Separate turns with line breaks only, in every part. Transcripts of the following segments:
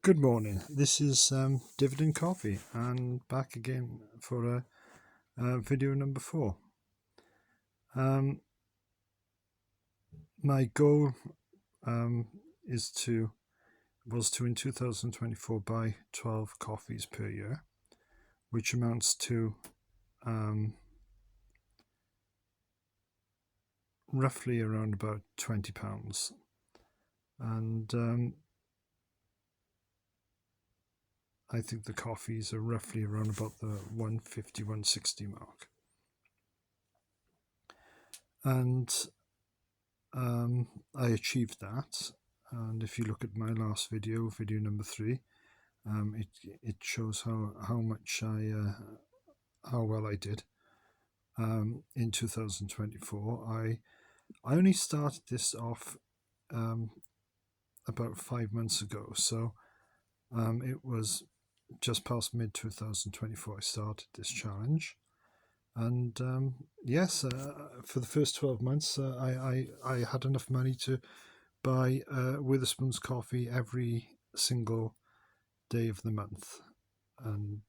Good morning. This is Dividend Coffee, and back again for video number 4. My goal was to in 2024 buy 12 coffees per year, which amounts to roughly around about £20, and I think the coffees are roughly around about the 150, 160 mark. And I achieved that. And if you look at my last video number 3, it shows how well I did in 2024. I only started this off about 5 months ago, so it was just past mid 2024 I started this challenge. And yes, for the first 12 months I had enough money to buy Wetherspoon's coffee every single day of the month, and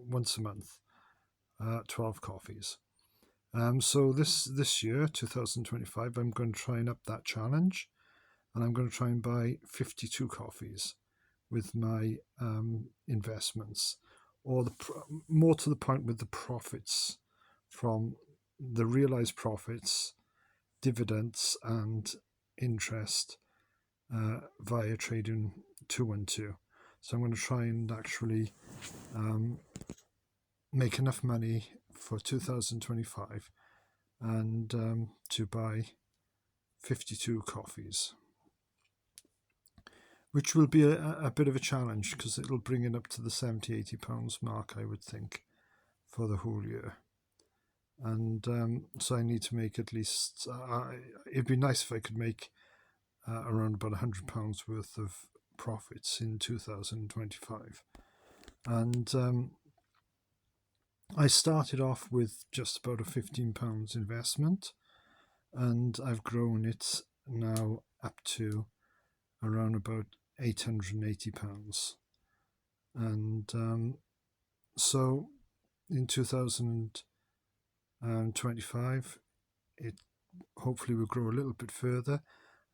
once a month, 12 coffees. So this year, 2025, I'm going to try and up that challenge, and I'm going to try and buy 52 coffees with my investments, or more to the point, with the profits from the realized profits, dividends and interest via trading 212. So I'm going to try and actually make enough money for 2025 and to buy 52 coffees, which will be a bit of a challenge, because it'll bring it up to the £70-80 mark, I would think, for the whole year. And so I need to make at least, it'd be nice if I could make around about £100 worth of profits in 2025. And I started off with just about a £15 investment, and I've grown it now up to around about £880. And so in 2025 it hopefully will grow a little bit further,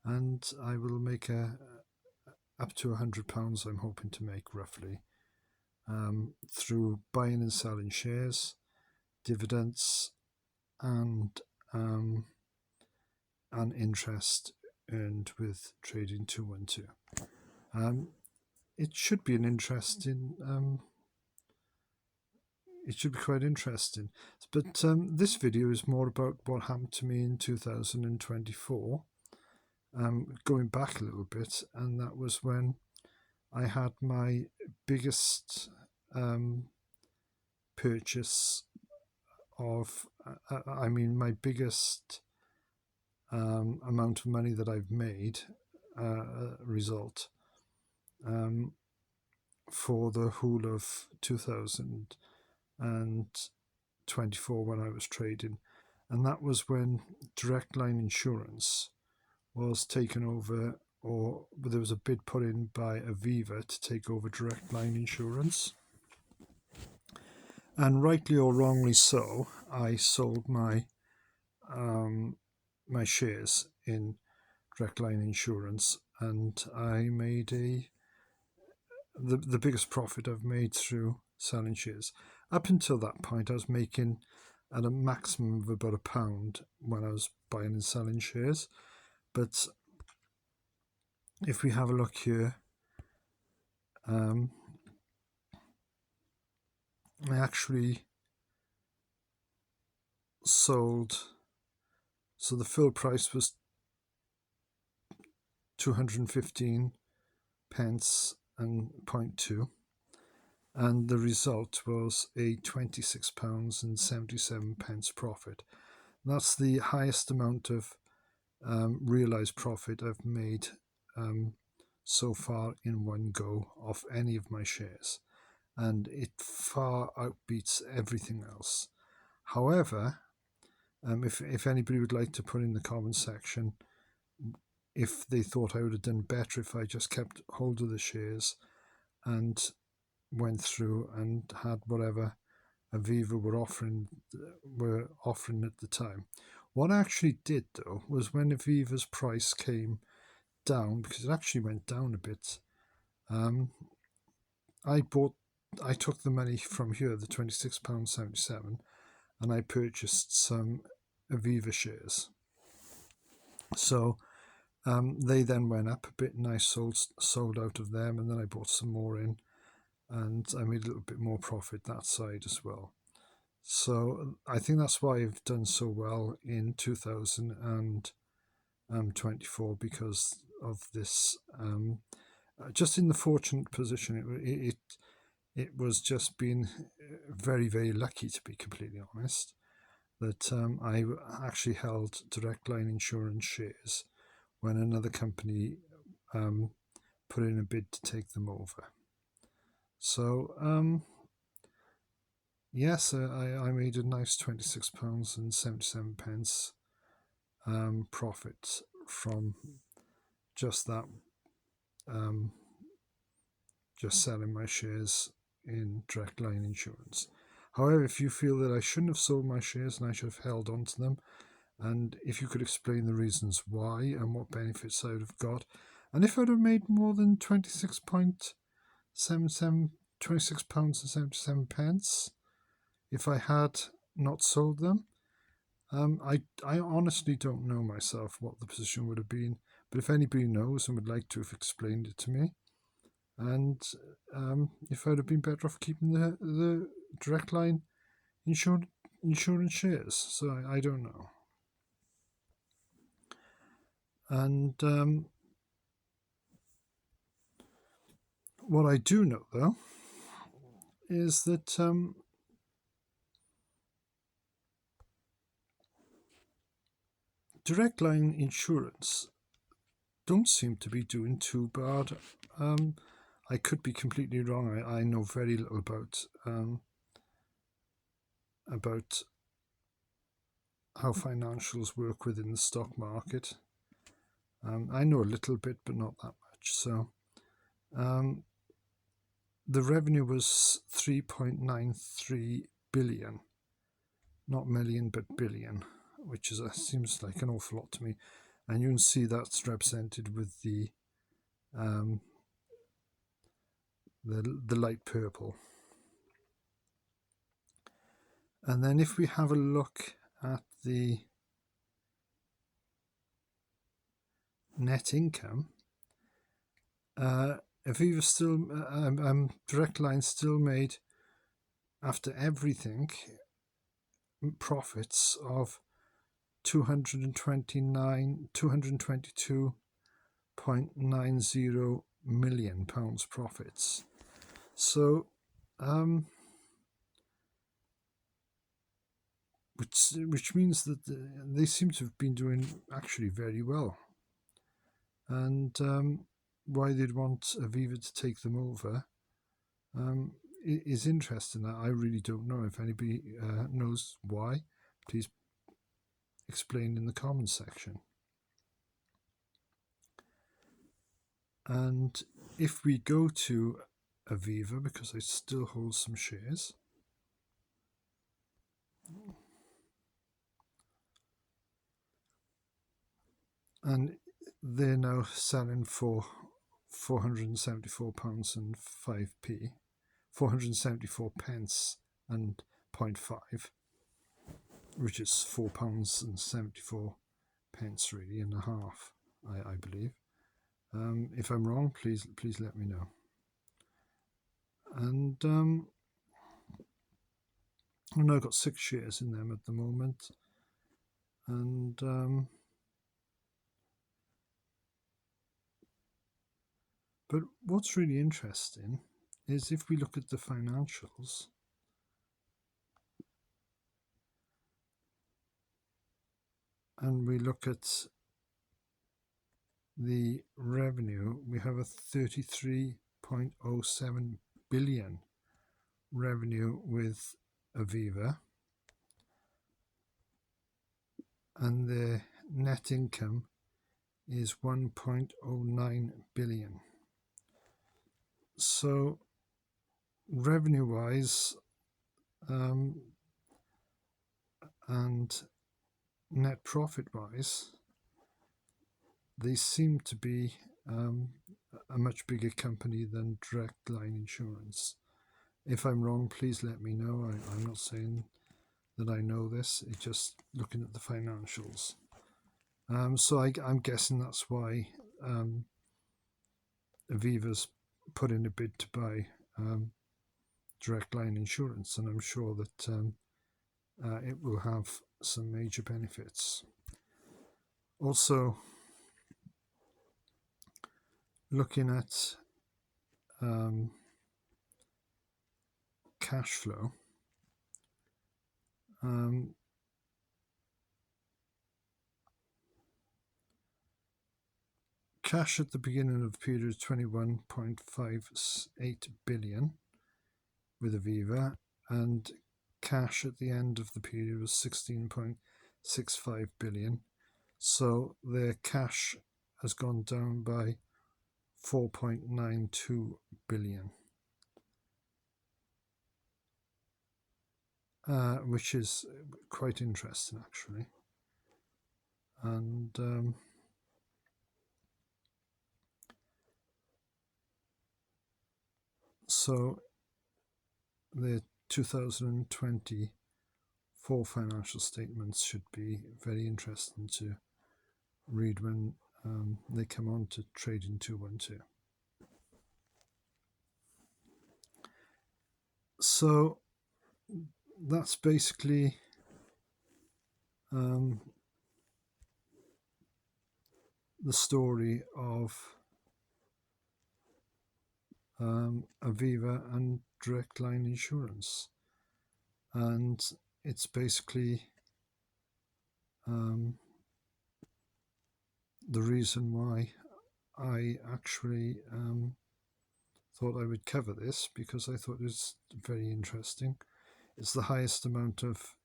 and I will make up to £100 I'm hoping to make, roughly, through buying and selling shares, dividends, and interest earned with trading 212. It should be it should be quite interesting. But this video is more about what happened to me in 2024, going back a little bit, and that was when I had my biggest purchase of, my biggest amount of money that I've made result for the whole of 2024 when I was trading. And that was when Direct Line Insurance was taken over, or there was a bid put in by Aviva to take over Direct Line Insurance. And rightly or wrongly so, I sold my my shares in Direct Line Insurance, and I made the biggest profit I've made through selling shares. Up until that point, I was making at a maximum of about £1 when I was buying and selling shares. But if we have a look here, I actually sold, so the full price was 215 pence and 0.2, and the result was a £26.77 profit. That's the highest amount of realized profit I've made so far in one go of any of my shares, and it far outbeats everything else. However, if anybody would like to put in the comment section if they thought I would have done better if I just kept hold of the shares and went through and had whatever Aviva were offering at the time. What I actually did though was when Aviva's price came down, because it actually went down a bit, I took the money from here, the £26.77, and I purchased some Aviva shares. So they then went up a bit, and I sold out of them, and then I bought some more in, and I made a little bit more profit that side as well. So I think that's why I've done so well in 2024, because of this. Just in the fortunate position, it was just being very, very lucky, to be completely honest, that I actually held Direct Line Insurance shares when another company put in a bid to take them over. So yes, I made a nice £26.77 profit from just that, just selling my shares in Direct Line Insurance. However, if you feel that I shouldn't have sold my shares and I should have held on to them, and if you could explain the reasons why and what benefits I would have got, and if I'd have made more than £26.77, if I had not sold them, I honestly don't know myself what the position would have been, but if anybody knows and would like to have explained it to me, and if I'd have been better off keeping the Direct Line insurance shares. So I don't know. And what I do know, though, is that Direct Line Insurance don't seem to be doing too bad. I could be completely wrong. I know very little about how financials work within the stock market. I know a little bit, but not that much. So the revenue was 3.93 billion, not million, but billion, which seems like an awful lot to me. And you can see that's represented with the light purple. And then if we have a look at the net income, Aviva still, Direct Line still made, after everything, profits of £222.90 million profits. So, which means that they seem to have been doing actually very well. And why they'd want Aviva to take them over is interesting. I really don't know. If anybody knows why, please explain in the comments section. And if we go to Aviva, because I still hold some shares, and they're now selling for £474 and 5p, 474 pence and 0.5, which is £4.74 really, and a half, I believe. If I'm wrong, please let me know. And I've got 6 shares in them at the moment, and but what's really interesting is if we look at the financials, and we look at the revenue, we have a 33.07 billion revenue with Aviva, and the net income is 1.09 billion. So revenue wise and net profit wise, they seem to be a much bigger company than Direct Line Insurance. If I'm wrong, please let me know. I'm not saying that I know this, it's just looking at the financials. So I'm guessing that's why Aviva's put in a bid to buy Direct Line Insurance, and I'm sure that it will have some major benefits. Also, looking at cash flow, cash at the beginning of the period was 21.58 billion with Aviva, and cash at the end of the period was 16.65 billion. So their cash has gone down by 4.92 billion, which is quite interesting actually. And so the 2024 financial statements should be very interesting to read when they come on to Trading 212. So that's basically the story of Aviva and Direct Line Insurance, and it's basically the reason why I actually thought I would cover this, because I thought it was very interesting. It's the highest amount of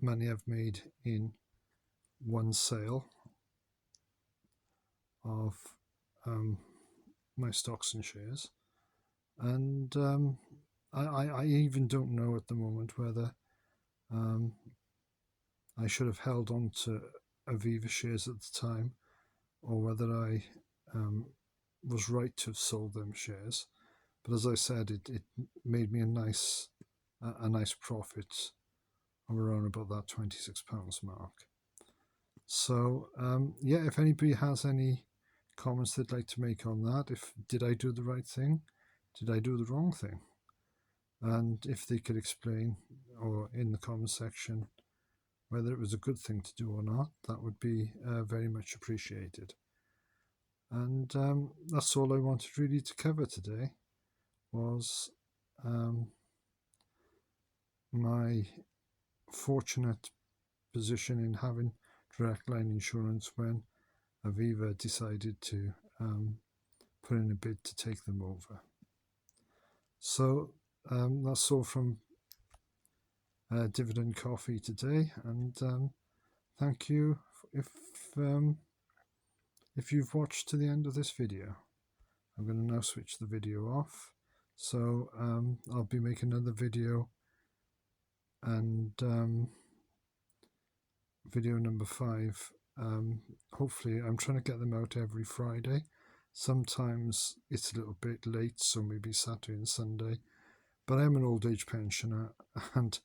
money I've made in one sale of my stocks and shares, and I even don't know at the moment whether I should have held on to Aviva shares at the time, or whether I was right to have sold them shares. But as I said, it made me a nice profit of around about that £26 mark. So yeah, if anybody has any comments they'd like to make on that, did I do the right thing, did I do the wrong thing, and if they could explain, or in the comment section, whether it was a good thing to do or not, that would be very much appreciated. And that's all I wanted really to cover today, was my fortunate position in having Direct Line Insurance when Aviva decided to put in a bid to take them over. So that's all from Dividend Coffee today, and thank you if you've watched to the end of this video. I'm going to now switch the video off, so I'll be making another video, and video number 5, hopefully I'm trying to get them out every Friday. Sometimes it's a little bit late, so maybe Saturday and Sunday, but I'm an old age pensioner and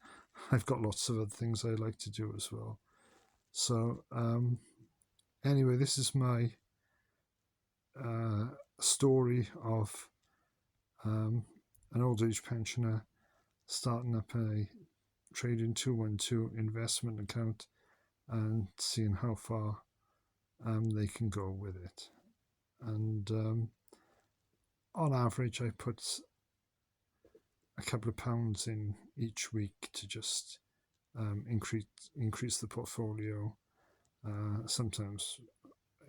I've got lots of other things I like to do as well. So anyway, this is my story of an old age pensioner starting up a Trading 212 investment account and seeing how far they can go with it. And on average, I put a couple of pounds in each week to just increase the portfolio. Sometimes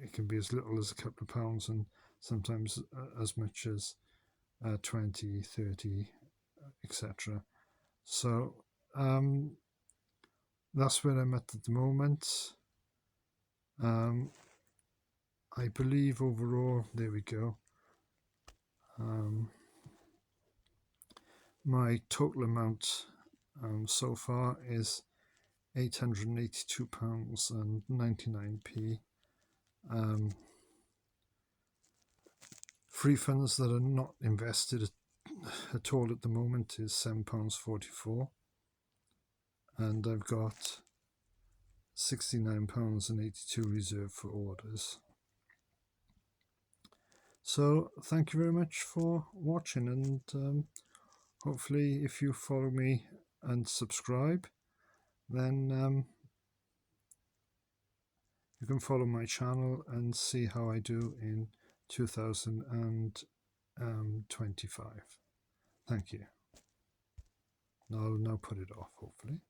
it can be as little as a couple of pounds, and sometimes as much as 20, 30, etc. So that's where I'm at the moment. I believe overall, there we go, my total amount so far is £882.99. Free funds that are not invested at all at the moment is £7.44, and I've got £69.82 reserved for orders. So thank you very much for watching, and hopefully if you follow me and subscribe, then you can follow my channel and see how I do in 2025. Thank you. I'll now put it off, hopefully.